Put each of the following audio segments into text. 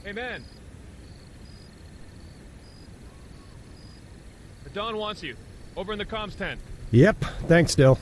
Hey, man. Don wants you. Over in the comms tent. Yep, thanks, Dill.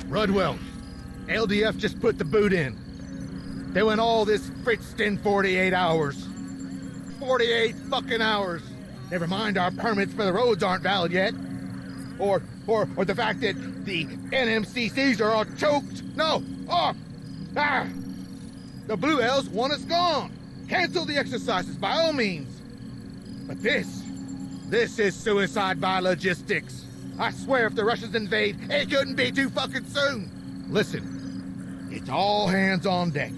Rudwell, LDF just put the boot in. They went all this fritzed in 48 hours. 48 fucking hours. Never mind our permits for the roads aren't valid yet. Or the fact that the NMCCs are all choked. No! The Blue Elves want us gone. Cancel the exercises by all means. But this is suicide by logistics. I swear if the Russians invade, it couldn't be too fucking soon. Listen, it's all hands on deck.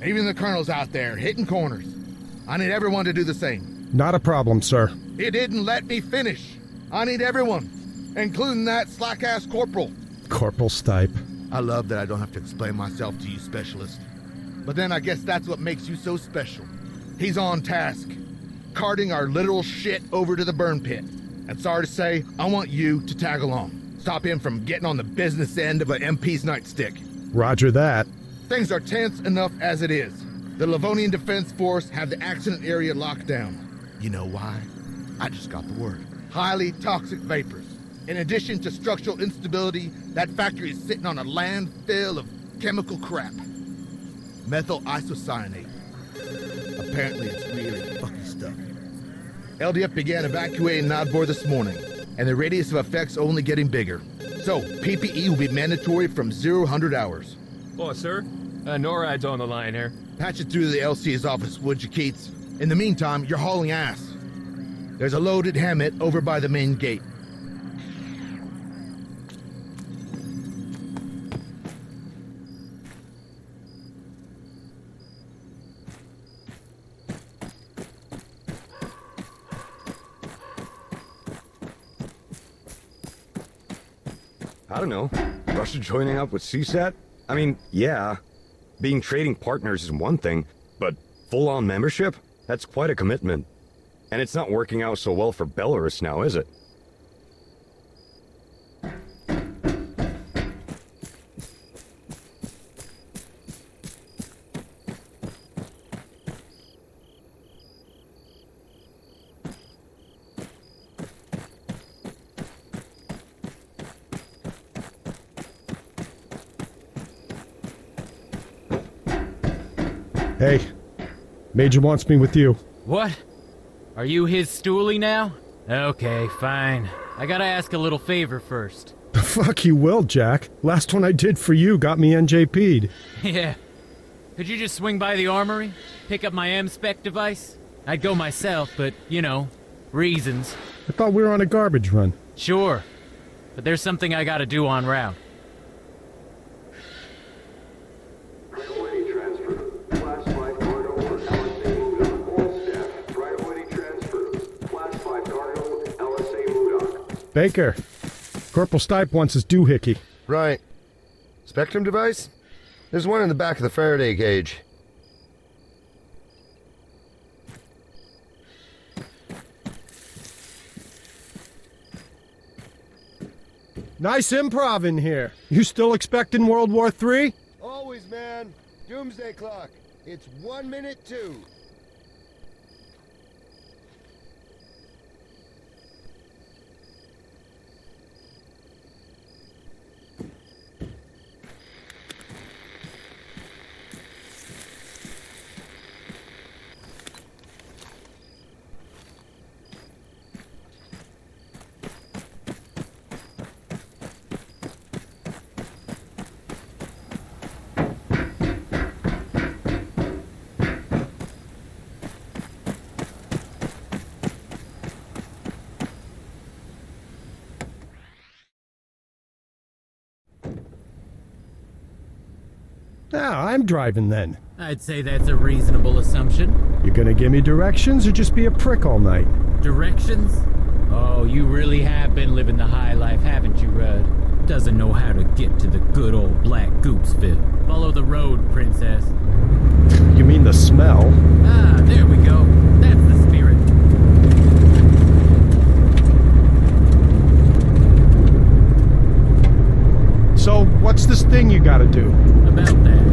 Even the colonel's out there hitting corners. I need everyone to do the same. Not a problem, sir. He didn't let me finish. I need everyone, including that slack-ass corporal. Corporal Stipe. I love that I don't have to explain myself to you, specialist. But then I guess that's what makes you so special. He's on task, carting our literal shit over to the burn pit. And sorry to say, I want you to tag along. Stop him from getting on the business end of an MP's nightstick. Roger that. Things are tense enough as it is. The Livonian Defense Force have the accident area locked down. You know why? I just got the word. Highly toxic vapors. In addition to structural instability, that factory is sitting on a landfill of chemical crap. Methyl isocyanate. Apparently it's really fucking stuff. LDF began evacuating Nodbor this morning, and the radius of effects only getting bigger. So, PPE will be mandatory from 0-100 hours. Oh, sir. NORAD's on the line here. Patch it through to the LC's office, would you, Keats? In the meantime, you're hauling ass. There's a loaded Hammett over by the main gate. I don't know. Russia joining up with CSAT? I mean, yeah. Being trading partners is one thing, but full-on membership? That's quite a commitment. And it's not working out so well for Belarus now, is it? Hey, Major wants me with you. What? Are you his stoolie now? Okay, fine. I gotta ask a little favor first. The fuck you will, Jack. Last one I did for you got me NJP'd. Yeah. Could you just swing by the armory? Pick up my M-Spec device? I'd go myself, but, you know, reasons. I thought we were on a garbage run. Sure. But there's something I gotta do en route. Baker, Corporal Stipe wants his doohickey. Right. Spectrum device? There's one in the back of the Faraday cage. Nice improv in here. You still expecting World War III? Always, man. Doomsday clock. It's 1 minute 2. Ah, I'm driving then. I'd say that's a reasonable assumption. You gonna give me directions or just be a prick all night? Directions? Oh, you really have been living the high life, haven't you, Rudd? Doesn't know how to get to the good old Black Goopsville. Follow the road, princess. You mean the smell? Ah, there we go. That's the spirit. So, what's this thing you gotta do? About that.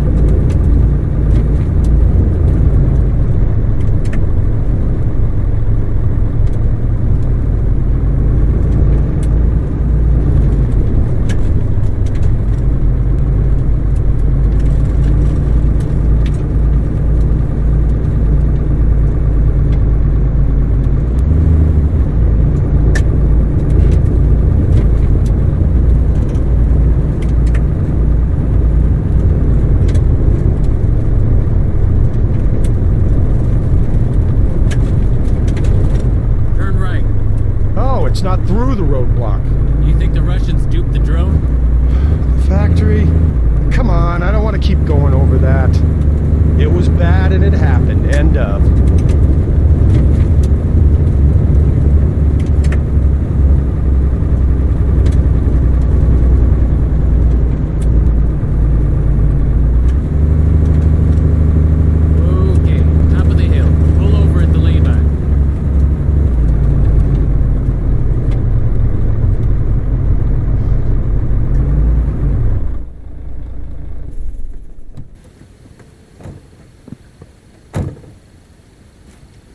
It's not through the roadblock. You think the Russians duped the drone? Factory? Come on, I don't want to keep going over that. It was bad and it happened. End of. Okay, top of the hill. Pull over at the lay-by.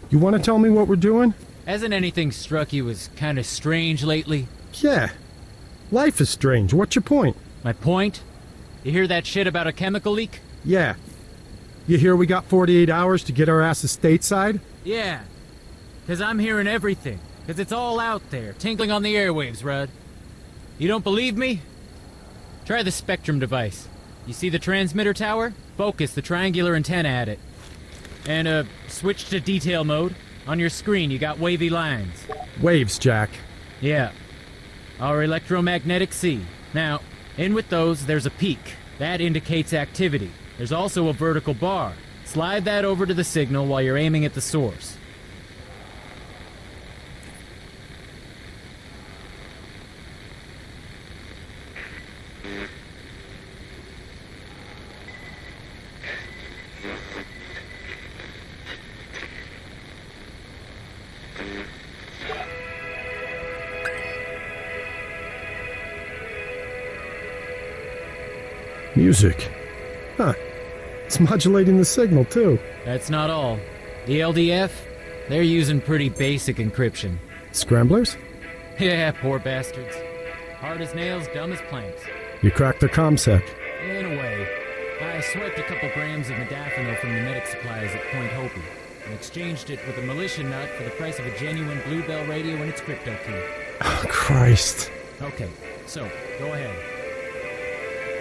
You want to tell me what we're doing? Hasn't anything struck you as kind of strange lately? Yeah. Life is strange. What's your point? My point? You hear that shit about a chemical leak? Yeah. You hear we got 48 hours to get our asses stateside? Yeah. 'Cause I'm hearing everything. 'Cause it's all out there, tinkling on the airwaves, Rudd. You don't believe me? Try the Spectrum device. You see the transmitter tower? Focus the triangular antenna at it. And, switch to detail mode. On your screen, you got wavy lines. Waves, Jack. Yeah. Our electromagnetic sea. Now, in with those, there's a peak. That indicates activity. There's also a vertical bar. Slide that over to the signal while you're aiming at the source. Music. Huh. It's modulating the signal, too. That's not all. The LDF, they're using pretty basic encryption. Scramblers? Yeah, poor bastards. Hard as nails, dumb as planks. You cracked their comsec. In a way. I swiped a couple grams of modafinil from the medic supplies at Point Hopi and exchanged it with a militia nut for the price of a genuine Bluebell radio and its crypto key. Oh, Christ. Okay, so, go ahead.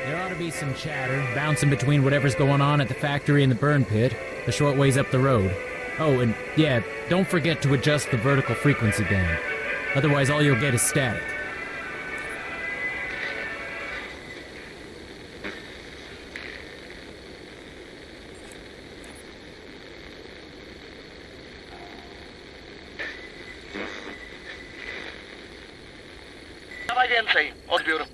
There ought to be some chatter, bouncing between whatever's going on at the factory and the burn pit, the short ways up the road. Oh, and yeah, don't forget to adjust the vertical frequency band. Otherwise all you'll get is static. Dawaj więcej, odbiór.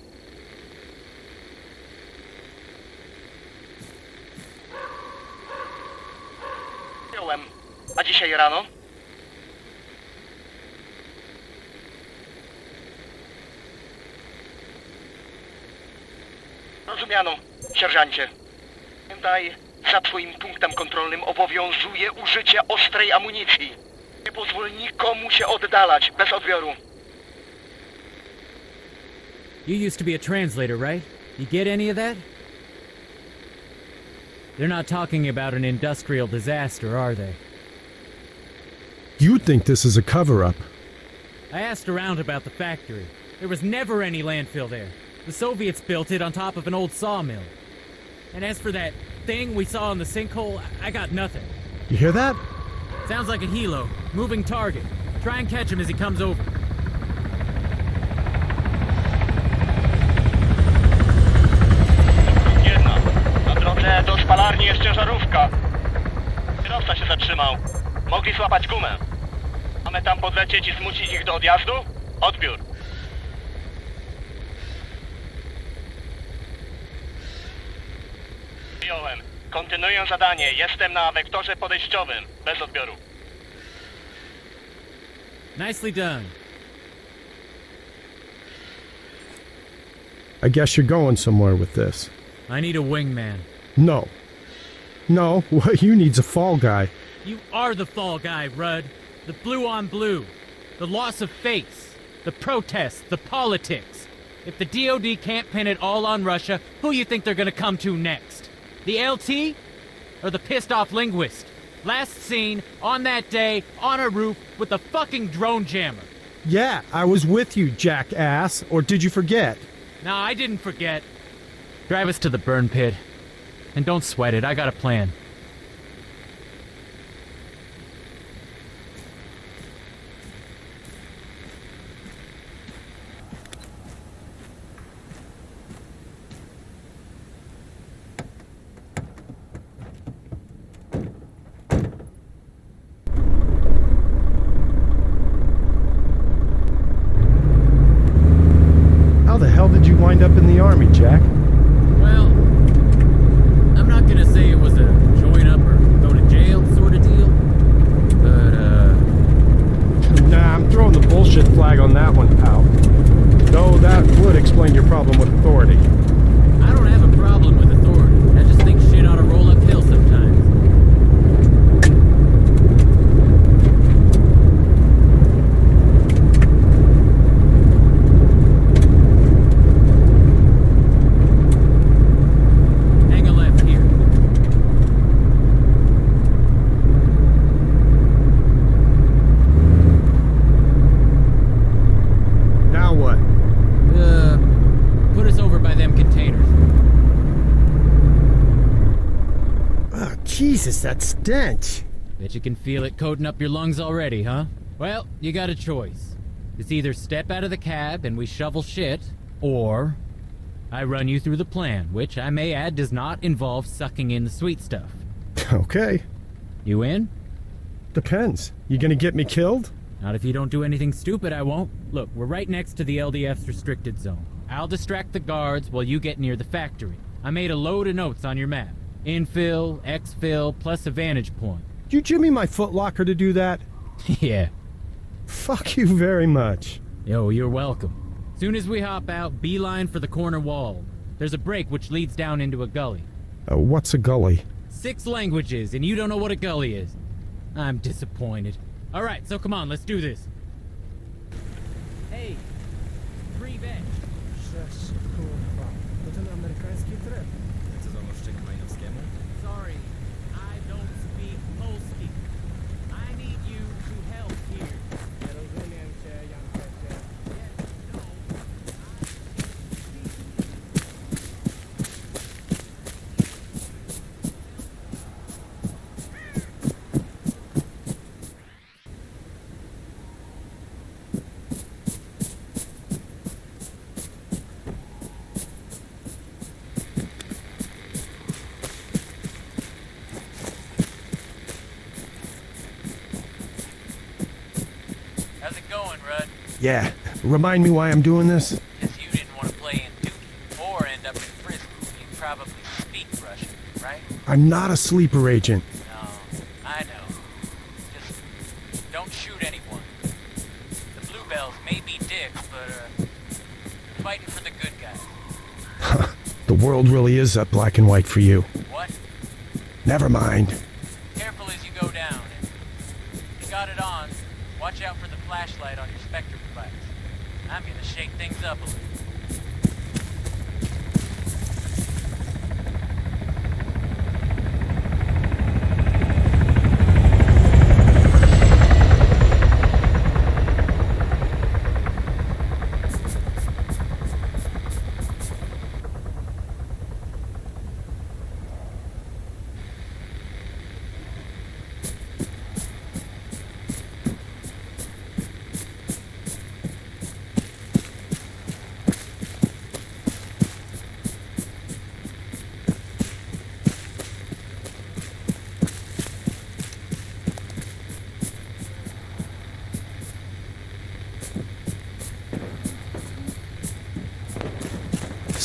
A dzisiaj rano? Rozumiano, sierżancie. Pamiętaj, za twoim punktem kontrolnym obowiązuje użycie ostrej amunicji. Nie pozwól nikomu się oddalać bez odbioru. You used to be a translator, right? You get any of that? They're not talking about an industrial disaster, are they? You think this is a cover-up? I asked around about the factory. There was never any landfill there. The Soviets built it on top of an old sawmill. And as for that thing we saw in the sinkhole, I got nothing. You hear that? Sounds like a helo. Moving target. Try and catch him as he comes over. Jedna. Na drodze drukarni jest ciężarówka. Kierowca się zatrzymał. Mogli złapać gumę. Mamy tam podlecieć i zmusić ich do odjazdu? Odbiór. Przyjąłem. Kontynuuję zadanie. Jestem na wektorze podejściowym. Bez odbioru. Nicely done. I guess you're going somewhere with this. I need a wingman. No. No, what you need's a fall guy. You are the fall guy, Rudd. The blue on blue. The loss of face. The protests. The politics. If the DoD can't pin it all on Russia, who you think they're gonna come to next? The LT? Or the pissed off linguist? Last seen, on that day, on a roof, with a fucking drone jammer. Yeah, I was with you, jackass. Or did you forget? Nah, I didn't forget. Drive us to the burn pit. And don't sweat it, I got a plan. How the hell did you wind up in the army, Jack? Well, I'm not gonna say it was a join up or go to jail sort of deal, but, Nah, I'm throwing the bullshit flag on that one, pal. Though that would explain your problem with authority. I don't have a problem with authority. I just think shit ought to roll uphill sometimes. Hang a left here. Now what? Put us over by them containers. Oh, Jesus, that stench. Bet you can feel it coating up your lungs already, huh? Well, you got a choice. It's either step out of the cab and we shovel shit, or I run you through the plan, which I may add does not involve sucking in the sweet stuff. Okay. You in? Depends. You gonna get me killed? Not if you don't do anything stupid, I won't. Look, we're right next to the LDF's restricted zone. I'll distract the guards while you get near the factory. I made a load of notes on your map. Infill, exfil, plus a vantage point. Did you jimmy my footlocker to do that? Yeah. Fuck you very much. Yo, you're welcome. Soon as we hop out, beeline for the corner wall. There's a break which leads down into a gully. What's a gully? 6 languages, and you don't know what a gully is. I'm disappointed. Alright, so come on, let's do this. Hey, free veg. Sorry, I don't speak Polski. I need you to help here. How's it going, Rudd? Yeah. Remind me why I'm doing this? Because you didn't want to play in Dookie or end up in prison. You probably speak Russian, right? I'm not a sleeper agent. No, I know. Just don't shoot anyone. The Bluebells may be dicks, but, fighting for the good guys. The world really is that black and white for you. What? Never mind. Careful as you go down. If you got it on, watch out for the flashlight on your Spectrum device. I'm gonna shake things up a little.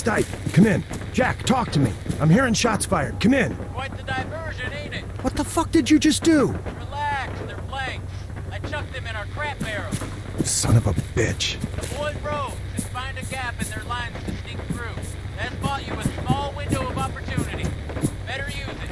Stipe, come in. Jack, talk to me. I'm hearing shots fired. Come in. Quite the diversion, ain't it? What the fuck did you just do? Relax, they're blanks. I chucked them in our crap barrel. Son of a bitch. The boys rose and find a gap in their lines to sneak through. That's bought you a small window of opportunity. Better use it.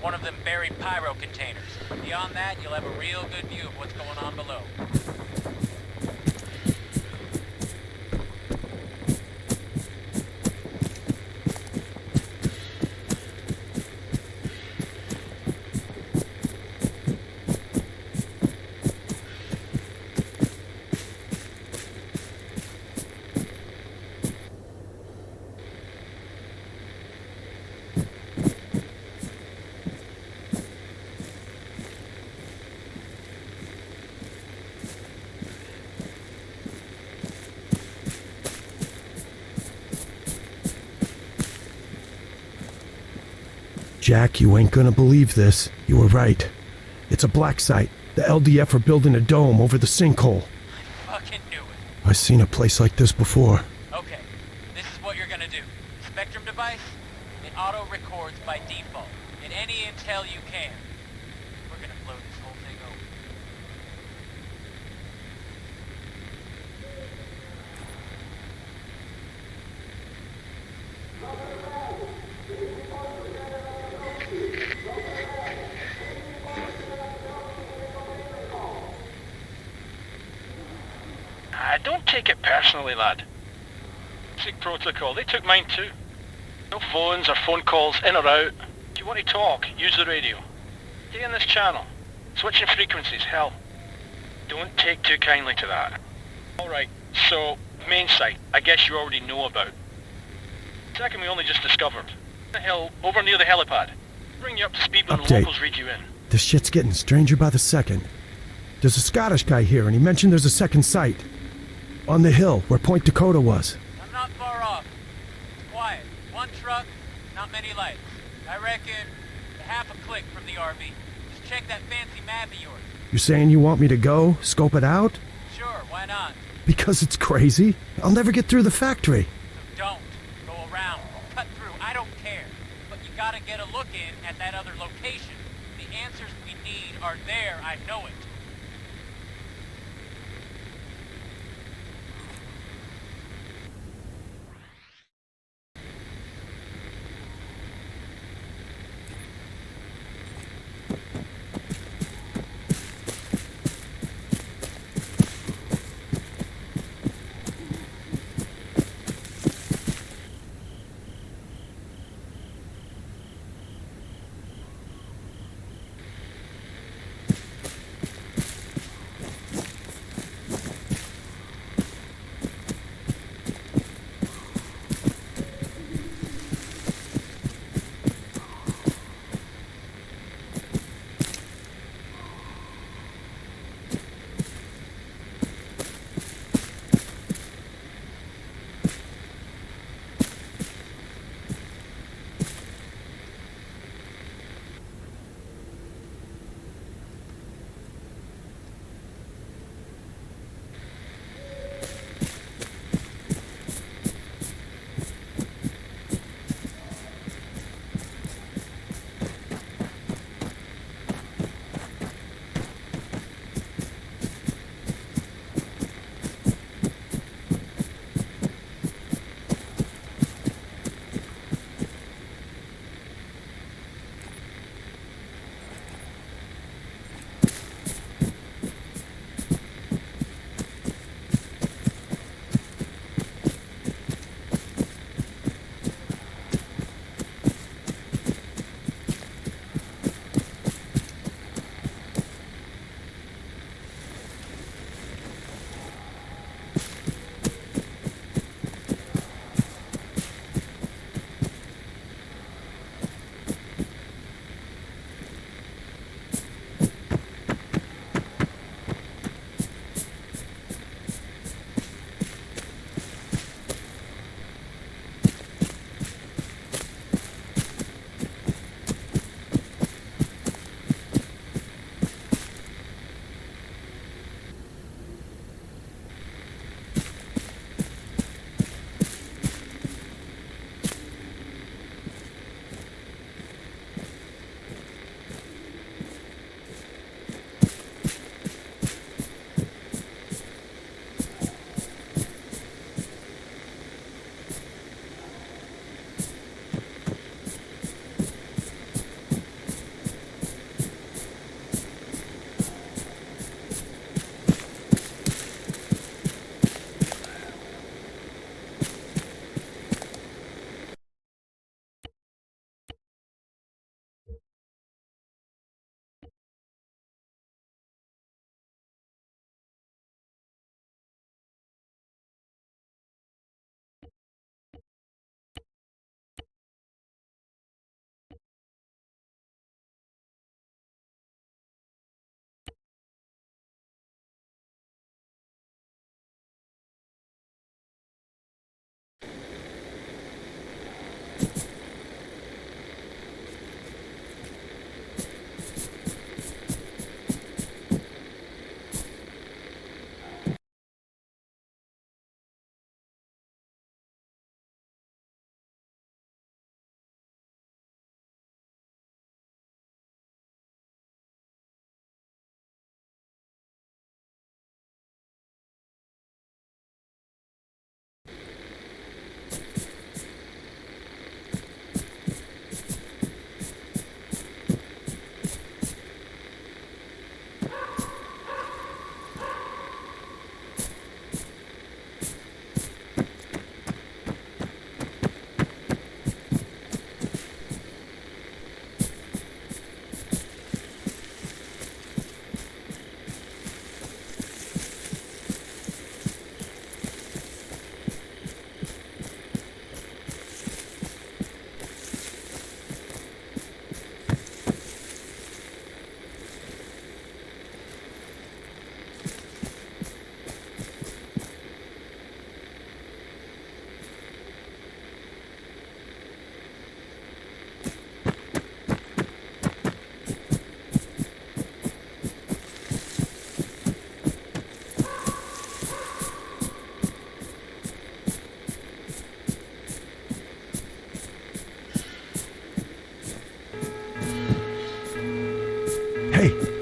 One of them buried pyro containers. Beyond that, you'll have a real good view of what's going on below. Jack, you ain't gonna believe this. You were right. It's a black site. The LDF are building a dome over the sinkhole. I fucking knew it. I've seen a place like this before. Okay, this is what you're gonna do. Spectrum device, it auto-records by default. And any intel you can. We're gonna blow this whole thing over. Don't take it personally, lad. Basic protocol, they took mine too. No phones or phone calls in or out. If you want to talk, use the radio. Stay in this channel. Switching frequencies, hell. Don't take too kindly to that. Alright, so, main site, I guess you already know about. Second we only just discovered. The hill, over near the helipad. Bring you up to speed when the locals read you in. This shit's getting stranger by the second. There's a Scottish guy here, and he mentioned there's a second site. On the hill, where Point Dakota was. I'm not far off. It's quiet. One truck, not many lights. I reckon half a click from the RV. Just check that fancy map of yours. You're saying you want me to go, scope it out? Sure, why not? Because it's crazy. I'll never get through the factory. So don't. Go around. are there, I know it.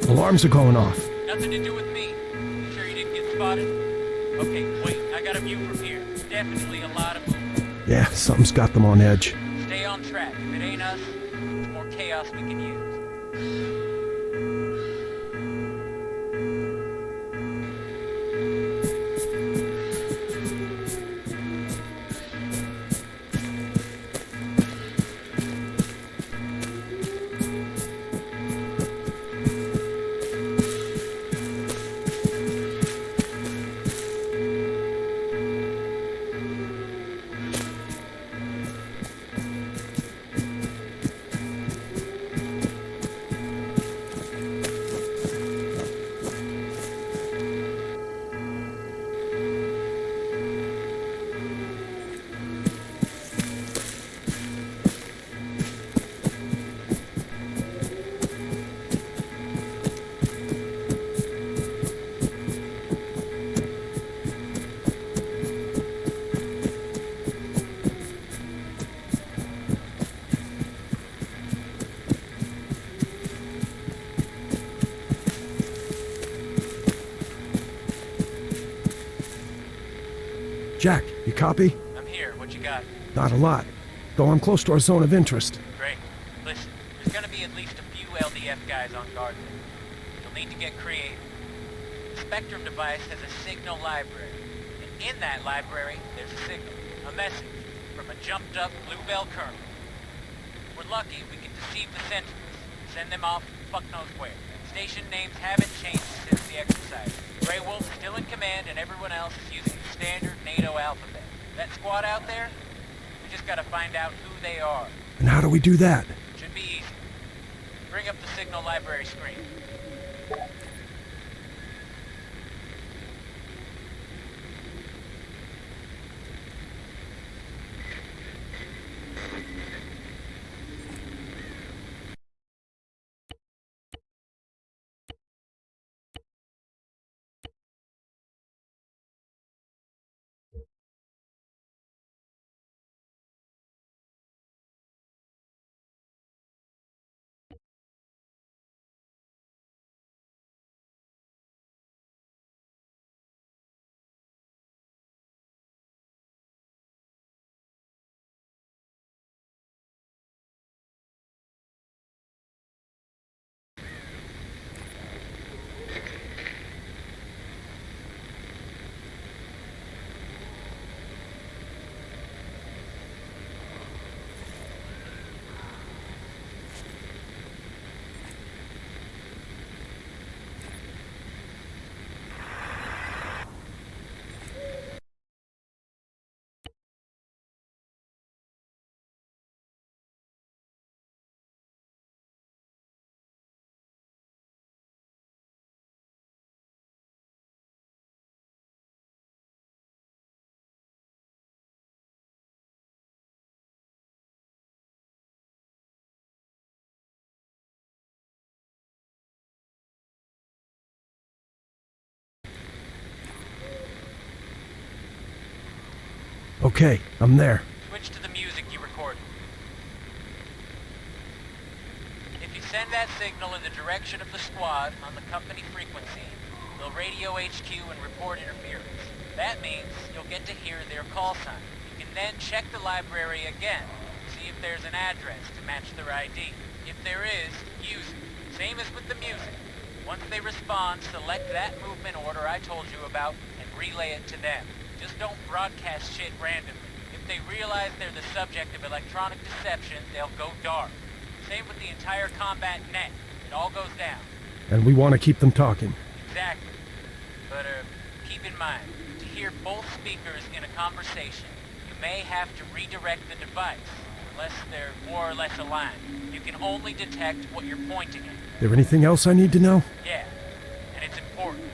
Alarms are going off. Nothing to do with me. You sure you didn't get spotted? Okay, wait, I got a view from here. Definitely a lot of movement. Yeah, something's got them on edge. Stay on track. If it ain't us, it's more chaos we can use. Jack, you copy? I'm here. What you got? Not a lot. Though I'm close to our zone of interest. Great. Listen, there's gonna be at least a few LDF guys on guard there. You'll need to get creative. The Spectrum device has a signal library. And in that library, there's a signal. A message from a jumped-up Bluebell colonel. If we're lucky, we can deceive the Sentinels. Send them off fuck knows where. Station names haven't changed since the exercise. Grey Wolf's still in command and everyone else is using the standard NATO alphabet. That squad out there, we just gotta find out who they are. And how do we do that? Should be easy. Bring up the signal library screen. Okay, I'm there. Switch to the music you recorded. If you send that signal in the direction of the squad on the company frequency, they'll radio HQ and report interference. That means you'll get to hear their call sign. You can then check the library again, see if there's an address to match their ID. If there is, use it. Same as with the music. Once they respond, select that movement order I told you about and relay it to them. Just don't broadcast shit randomly. If they realize they're the subject of electronic deception, they'll go dark. Same with the entire combat net. It all goes down. And we want to keep them talking. Exactly. But keep in mind, to hear both speakers in a conversation, you may have to redirect the device, unless they're more or less aligned. You can only detect what you're pointing at. There anything else I need to know? Yeah, and it's important.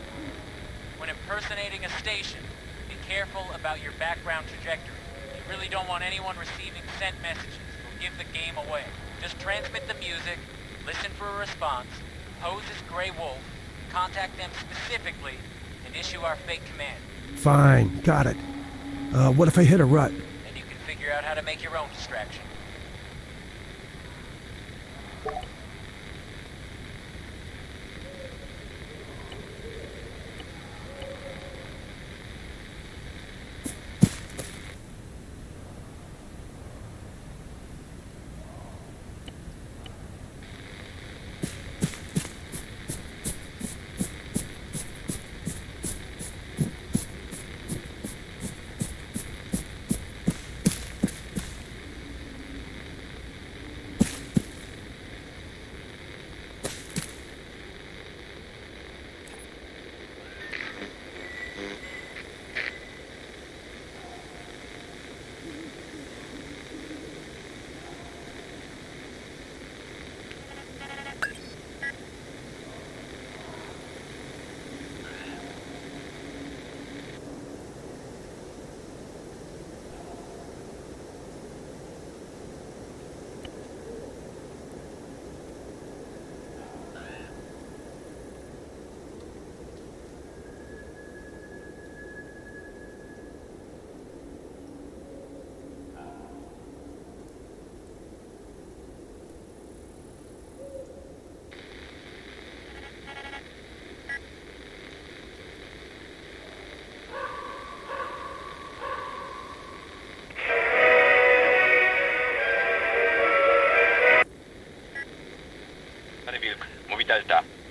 When impersonating a station, be careful about your background trajectory. You really don't want anyone receiving sent messages. It'll give the game away. Just transmit the music, listen for a response, pose as Grey Wolf, contact them specifically, and issue our fake command. Fine, got it. What if I hit a rut? Then you can figure out how to make your own distraction.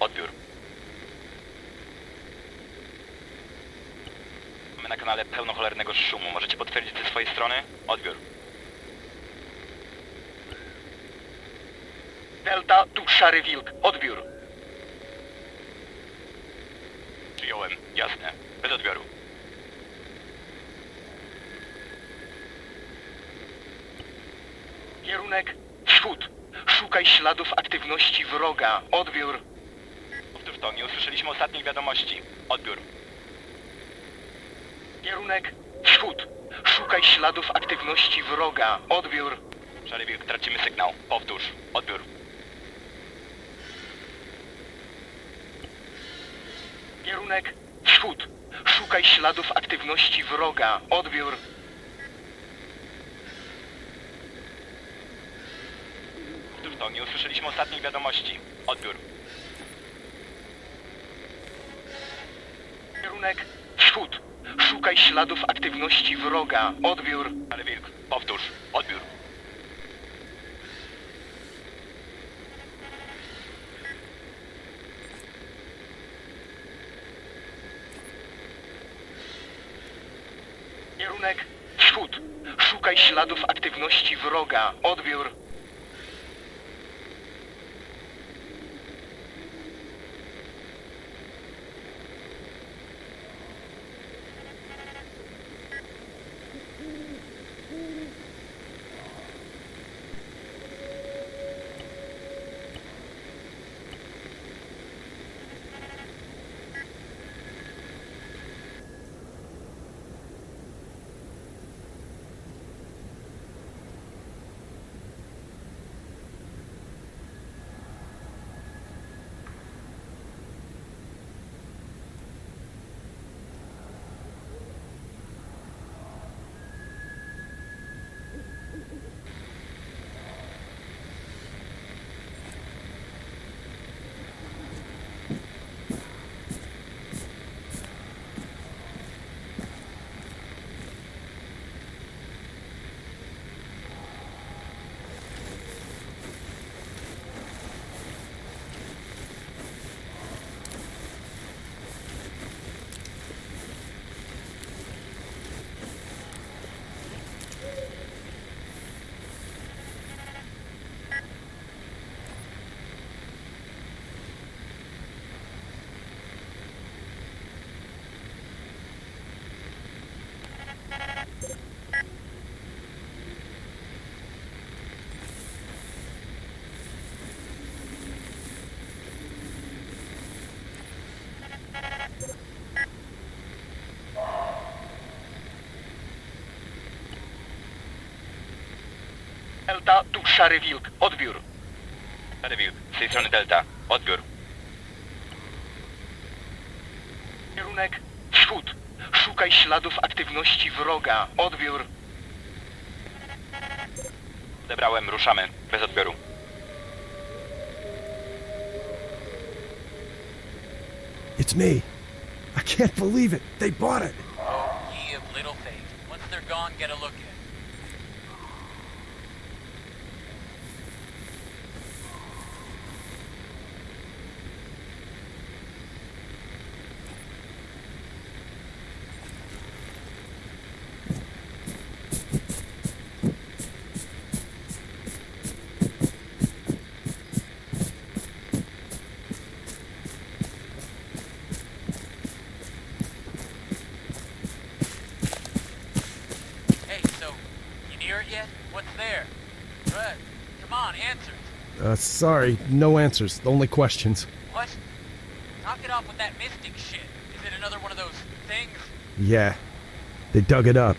Odbiór. Mamy na kanale pełno cholernego szumu. Możecie potwierdzić ze swojej strony? Odbiór. Delta, tu Szary Wilk. Odbiór. Przyjąłem. Jasne. Bez odbioru. Kierunek wschód. Szukaj śladów aktywności wroga. Odbiór. Powtórz to. Nie usłyszeliśmy ostatnich wiadomości. Odbiór. Kierunek wschód. Szukaj śladów aktywności wroga. Odbiór. Szary Wilk, tracimy sygnał. Powtórz. Odbiór. Kierunek wschód. Szukaj śladów aktywności wroga. Odbiór. Powtórz to. Nie usłyszeliśmy ostatnich wiadomości. Odbiór. Kierunek wschód. Szukaj śladów aktywności wroga. Odbiór. Szary Wilk, powtórz. Odbiór. Kierunek wschód. Szukaj śladów aktywności wroga. Odbiór. Delta, tu Szary Wilk. Odbiór. Szary Wilk, z tej strony Delta. Odbiór. Kierunek wschód. Szukaj śladów aktywności wroga. Odbiór. Odebrałem, ruszamy. Bez odbioru. It's me. I can't believe it. They bought it. Ye of little faith. Once they're gone, get a look at it. Yet? What's there? Brut, come on, answer. Sorry, no answers. Only questions. What? Knock it off with that mystic shit. Is it another one of those things? Yeah. They dug it up.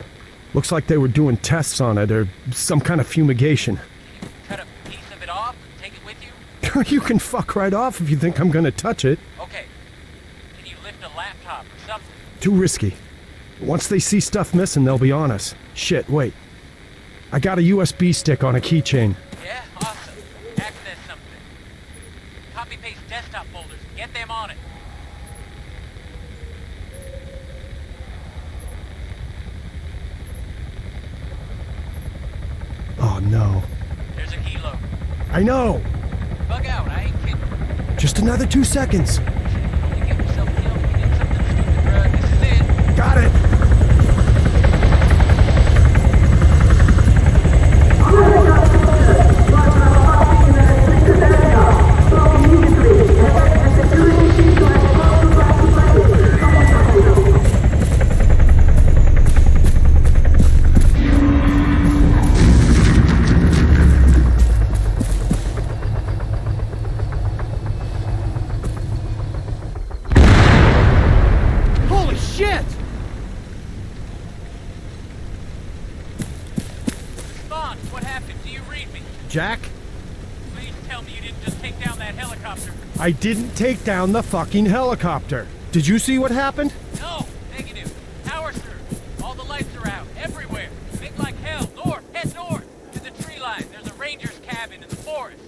Looks like they were doing tests on it, or some kind of fumigation. Can you cut a piece of it off and take it with you? You can fuck right off if you think I'm gonna touch it. Okay. Can you lift a laptop or something? Too risky. Once they see stuff missing, they'll be on us. Shit, wait. I got a USB stick on a keychain. Yeah, awesome. Access something. Copy-paste desktop folders. Get them on it. Oh no. There's a keyload. I know! Bug out, I ain't kidding. Just another 2 seconds. You get yourself killed, you did something stupid, Rudd. This is it. Got it. Holy shit! Bond, what happened? Do you read me? Jack, Please tell me you didn't just take down that helicopter. I didn't take down the fucking helicopter. Did you see what happened? No, negative. Power surge. All the lights are out, everywhere. Big like hell. North, head north. To the tree line. There's a ranger's cabin in the forest.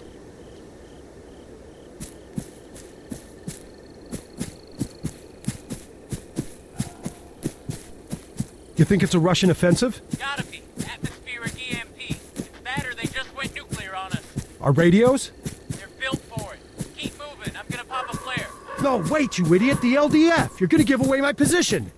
You think it's a Russian offensive? Gotta be. Atmospheric EMP. It's that or they just went nuclear on us. Our radios? They're built for it. Keep moving. I'm gonna pop a flare. No, wait, you idiot, the LDF! You're gonna give away my position!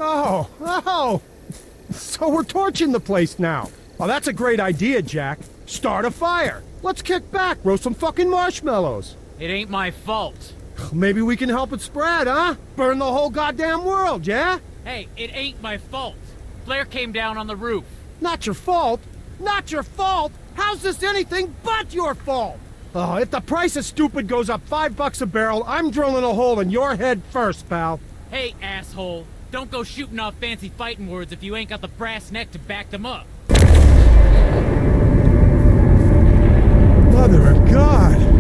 Oh! So we're torching the place now. Oh, that's a great idea, Jack. Start a fire. Let's kick back, roast some fucking marshmallows. It ain't my fault. Maybe we can help it spread, huh? Burn the whole goddamn world, yeah? Hey, it ain't my fault. Flare came down on the roof. Not your fault. Not your fault? How's this anything but your fault? Oh, if the price of stupid goes up $5 a barrel, I'm drilling a hole in your head first, pal. Hey, asshole. Don't go shooting off fancy fighting words if you ain't got the brass neck to back them up. Mother of God.